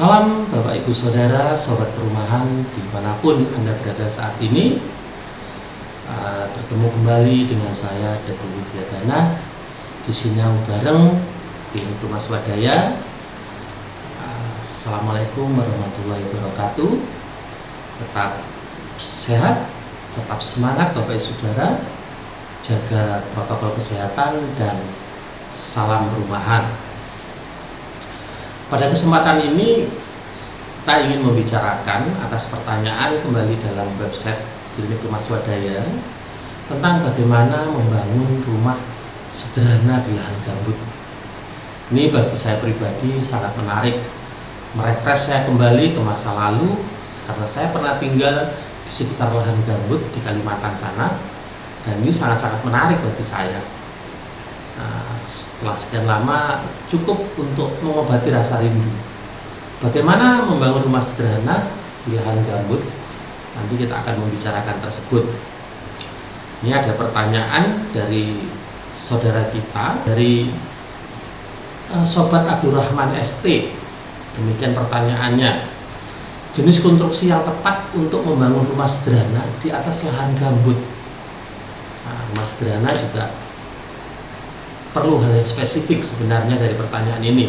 Salam Bapak Ibu Saudara, Sobat Perumahan dimanapun Anda berada saat ini. Bertemu kembali dengan saya Datu Widyadana di Sinau Bareng di Rumah Swadaya. Assalamualaikum warahmatullahi wabarakatuh. Tetap sehat, tetap semangat Bapak Ibu Saudara, jaga protokol kesehatan dan salam perumahan. Pada kesempatan ini kita ingin membicarakan atas pertanyaan kembali dalam website Klinik Rumah Swadaya tentang bagaimana membangun rumah sederhana di lahan gambut. Ini bagi saya pribadi sangat menarik, merefresh saya kembali ke masa lalu karena saya pernah tinggal di sekitar lahan gambut di Kalimantan sana, dan ini sangat-sangat menarik bagi saya. Setelah sekian lama cukup untuk mengobati rasa rindu. Bagaimana membangun rumah sederhana di lahan gambut? Nanti kita akan membicarakan tersebut. Ini ada pertanyaan dari saudara kita, dari Sobat Abdurrahman ST. Demikian pertanyaannya. Jenis konstruksi yang tepat untuk membangun rumah sederhana di atas lahan gambut. Rumah sederhana juga perlu hal yang spesifik sebenarnya dari pertanyaan ini.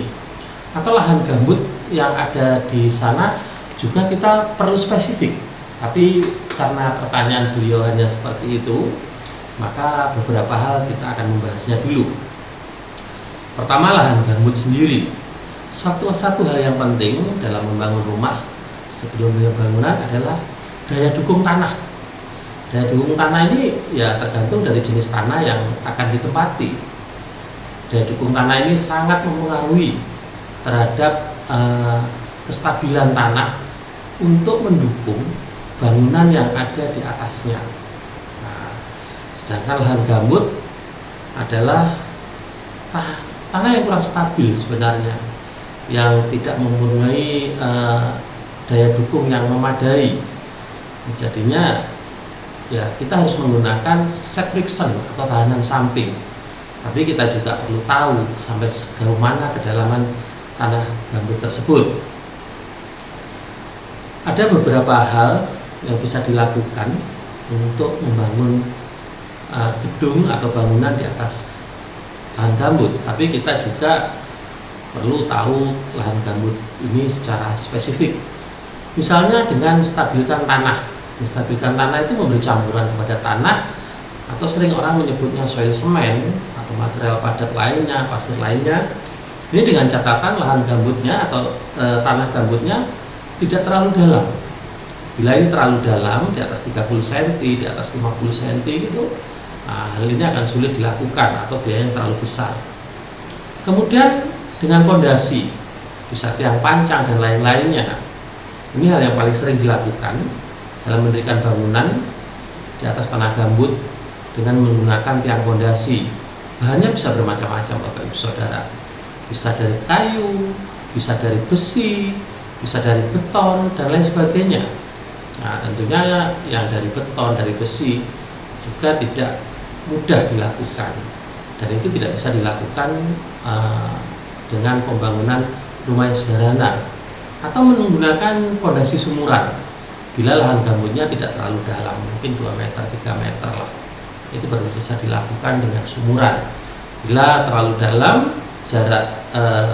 Atau lahan gambut yang ada di sana juga kita perlu spesifik. Tapi karena pertanyaan beliau hanya seperti itu, maka beberapa hal kita akan membahasnya dulu. Pertama, lahan gambut sendiri. Satu hal yang penting dalam membangun rumah sebelum bangunan adalah daya dukung tanah. Daya dukung tanah ini ya tergantung dari jenis tanah yang akan ditempati. Daya dukung tanah ini sangat mempengaruhi terhadap kestabilan tanah untuk mendukung bangunan yang ada di atasnya. Sedangkan lahan gambut adalah tanah yang kurang stabil sebenarnya, yang tidak mempunyai daya dukung yang memadai. Jadinya ya kita harus menggunakan set friction atau tahanan samping. Tapi kita juga perlu tahu sampai sejauh mana kedalaman tanah gambut tersebut. Ada beberapa hal yang bisa dilakukan untuk membangun gedung atau bangunan di atas lahan gambut. Tapi kita juga perlu tahu lahan gambut ini secara spesifik. Misalnya dengan stabilkan tanah. Menstabilkan tanah itu memberi campuran kepada tanah, atau sering orang menyebutnya soil semen atau material padat lainnya, pasir lainnya. Ini dengan catatan lahan gambutnya atau tanah gambutnya tidak terlalu dalam. Bila ini terlalu dalam, di atas 30 cm, di atas 50 cm gitu, hal ini akan sulit dilakukan atau biayanya terlalu besar. Kemudian dengan pondasi, bisa tiang pancang dan lain-lainnya. Ini hal yang paling sering dilakukan dalam mendirikan bangunan di atas tanah gambut dengan menggunakan tiang pondasi. Bahannya bisa bermacam-macam Bapak Ibu Saudara. Bisa dari kayu, bisa dari besi, bisa dari beton dan lain sebagainya. Nah, tentunya yang dari beton, dari besi juga tidak mudah dilakukan, dan itu tidak bisa dilakukan dengan pembangunan rumah yang sederhana atau menggunakan pondasi sumuran. Bila lahan gambutnya tidak terlalu dalam, mungkin 2 meter, 3 meter lah, itu baru bisa dilakukan dengan sumuran. Bila terlalu dalam jarak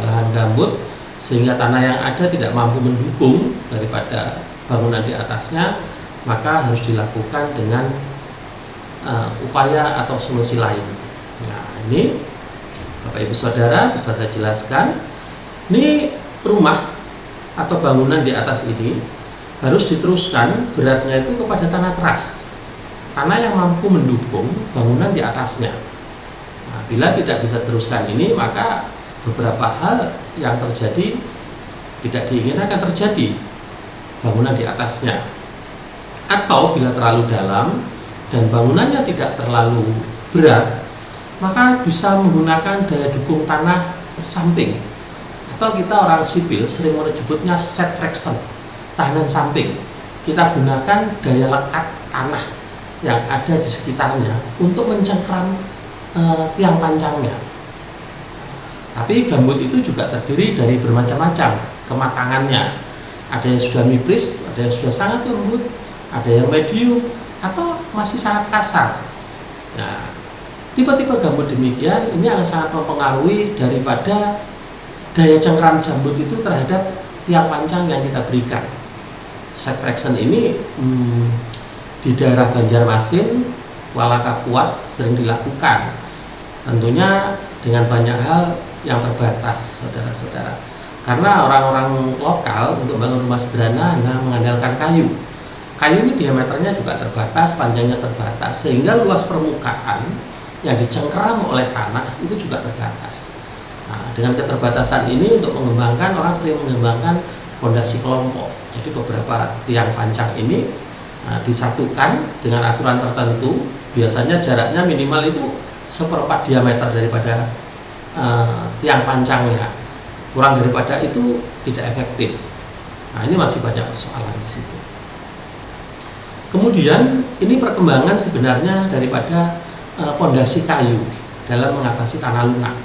lahan gambut sehingga tanah yang ada tidak mampu mendukung daripada bangunan di atasnya, maka harus dilakukan dengan upaya atau solusi lain. Nah, ini Bapak Ibu Saudara bisa saya jelaskan. Ini rumah atau bangunan di atas ini harus diteruskan beratnya itu kepada tanah keras, tanah yang mampu mendukung bangunan di atasnya. Nah, bila tidak bisa teruskan ini, maka beberapa hal yang terjadi tidak diinginkan akan terjadi bangunan di atasnya. Atau bila terlalu dalam dan bangunannya tidak terlalu berat, maka bisa menggunakan daya dukung tanah samping, atau kita orang sipil sering menyebutnya set friction, tahanan samping. Kita gunakan daya lekat tanah yang ada di sekitarnya untuk mencengkram tiang pancangnya. Tapi gambut itu juga terdiri dari bermacam-macam. kematangannya. Ada yang sudah mipris, ada yang sudah sangat lembut, ada yang medium, atau masih sangat kasar. Nah, tipe-tipe gambut demikian ini akan sangat mempengaruhi daripada daya cengkeram jambut itu terhadap tiang pancang yang kita berikan. Set fraction ini di daerah Banjarmasin, Kuala Kapuas sering dilakukan. Tentunya dengan banyak hal yang terbatas, saudara-saudara. Karena orang-orang lokal untuk bangun rumah sederhana hanya mengandalkan kayu. Kayu ini diameternya juga terbatas, panjangnya terbatas, sehingga luas permukaan yang dicengkeram oleh tanah itu juga terbatas. Nah, dengan keterbatasan ini untuk mengembangkan, orang sering mengembangkan fondasi kelompok. Jadi beberapa tiang pancang ini disatukan dengan aturan tertentu, biasanya jaraknya minimal itu 1/4 diameter daripada tiang pancangnya. Kurang daripada itu tidak efektif. Nah, ini masih banyak persoalan di situ. Kemudian ini perkembangan sebenarnya daripada fondasi kayu dalam mengatasi tanah lunak.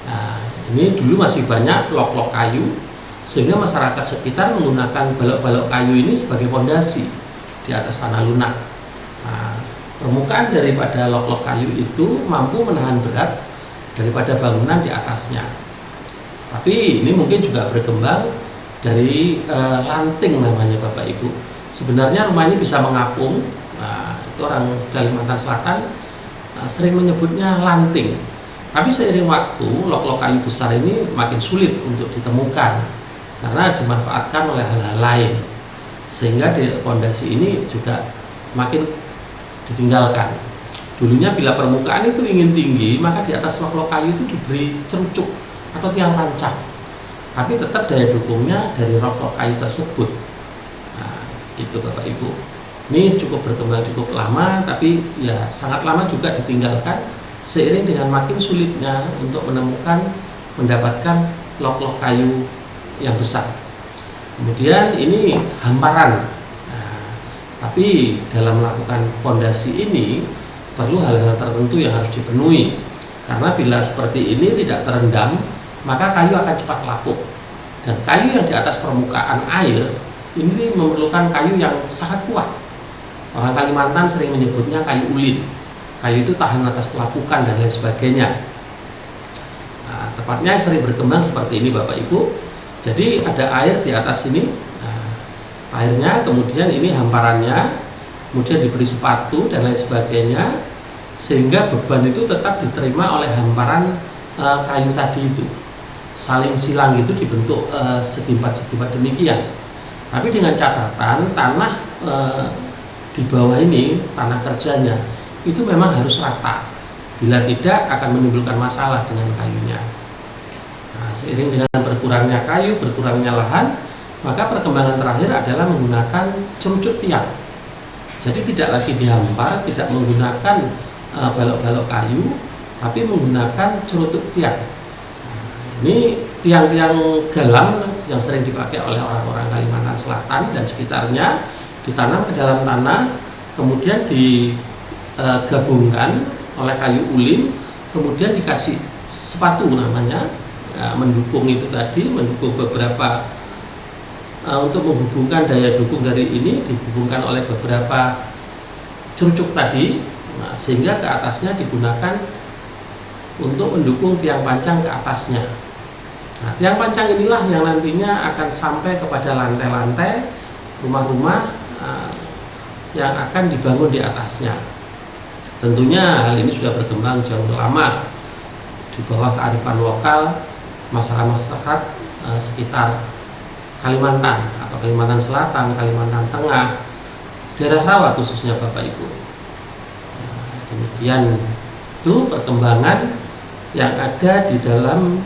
Nah, ini dulu masih banyak lok-lok kayu, sehingga masyarakat sekitar menggunakan balok-balok kayu ini sebagai fondasi di atas tanah lunak. Nah, permukaan daripada lok-lok kayu itu mampu menahan berat daripada bangunan di atasnya. Tapi ini mungkin juga berkembang dari lanting namanya Bapak Ibu. Sebenarnya rumah ini bisa mengapung. Nah, itu orang Kalimantan Selatan sering menyebutnya lanting. Tapi seiring waktu lok-lok kayu besar ini makin sulit untuk ditemukan karena dimanfaatkan oleh hal-hal lain, sehingga di fondasi ini juga makin ditinggalkan. Dulunya bila permukaan itu ingin tinggi, maka di atas lok-lok kayu itu diberi cerucuk atau tiang pancang, tapi tetap daya dukungnya dari lok-lok kayu tersebut. Nah, itu Bapak Ibu. Ini cukup berkembang cukup lama, tapi ya sangat lama juga ditinggalkan seiring dengan makin sulitnya untuk mendapatkan lok-lok kayu yang besar. Kemudian ini hamparan. Nah, tapi dalam melakukan fondasi ini perlu hal-hal tertentu yang harus dipenuhi. Karena bila seperti ini tidak terendam, maka kayu akan cepat lapuk. Dan kayu yang di atas permukaan air ini memerlukan kayu yang sangat kuat. Orang Kalimantan sering menyebutnya kayu ulin. Kayu itu tahan atas pelapukan dan lain sebagainya. Nah, tepatnya sering berkembang seperti ini Bapak Ibu. Jadi ada air di atas ini. Nah, airnya kemudian ini hamparannya, kemudian diberi sepatu dan lain sebagainya, sehingga beban itu tetap diterima oleh hamparan kayu tadi itu. Saling silang itu dibentuk segi-empat demikian. Tapi dengan catatan tanah di bawah ini, tanah kerjanya itu memang harus rata. Bila tidak akan menimbulkan masalah dengan kayunya. Nah, seiring dengan berkurangnya kayu, berkurangnya lahan, maka perkembangan terakhir adalah menggunakan cerucuk tiang. Jadi tidak lagi dihampar, tidak menggunakan balok-balok kayu, tapi menggunakan cerucuk tiang. Ini tiang-tiang galam yang sering dipakai oleh orang-orang Kalimantan Selatan dan sekitarnya, ditanam ke dalam tanah, kemudian digabungkan oleh kayu ulin, kemudian dikasih sepatu namanya, mendukung itu tadi, mendukung beberapa untuk menghubungkan daya dukung dari ini, dihubungkan oleh beberapa cerucuk tadi. Nah, sehingga ke atasnya digunakan untuk mendukung tiang pancang ke atasnya. Nah, tiang pancang inilah yang nantinya akan sampai kepada lantai-lantai rumah-rumah yang akan dibangun di atasnya. Tentunya hal ini sudah berkembang jauh lama di bawah kearifan lokal masyarakat sekitar Kalimantan atau Kalimantan Selatan, Kalimantan Tengah, daerah rawa khususnya Bapak Ibu. Nah, demikian itu perkembangan yang ada di dalam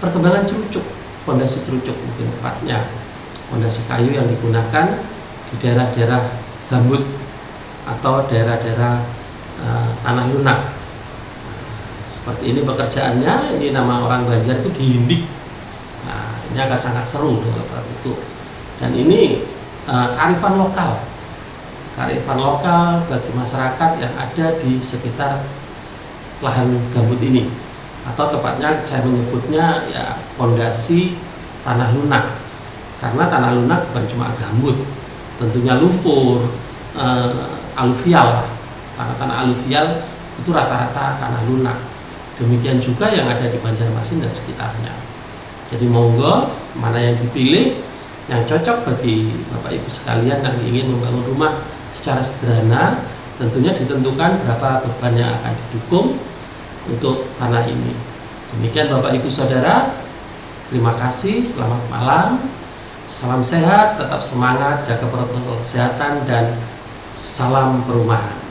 perkembangan cerucuk, fondasi cerucuk mungkin tepatnya, fondasi kayu yang digunakan di daerah-daerah gambut atau daerah-daerah tanah lunak. Seperti ini pekerjaannya, ini nama orang Banjar itu dihindik. Nah, ini akan sangat seru dengan itu. Dan ini kearifan lokal bagi masyarakat yang ada di sekitar lahan gambut ini. atau tepatnya saya menyebutnya ya pondasi tanah lunak, karena tanah lunak bukan cuma gambut, tentunya lumpur, aluvial. Tanah-tanah aluvial itu rata-rata tanah lunak. Demikian juga yang ada di Banjarmasin dan sekitarnya. Jadi monggo mana yang dipilih yang cocok bagi Bapak Ibu sekalian yang ingin membangun rumah secara sederhana. Tentunya ditentukan berapa beban yang akan didukung untuk tanah ini. Demikian Bapak Ibu Saudara, terima kasih, selamat malam, salam sehat, tetap semangat, jaga protokol kesehatan, dan salam perumahan.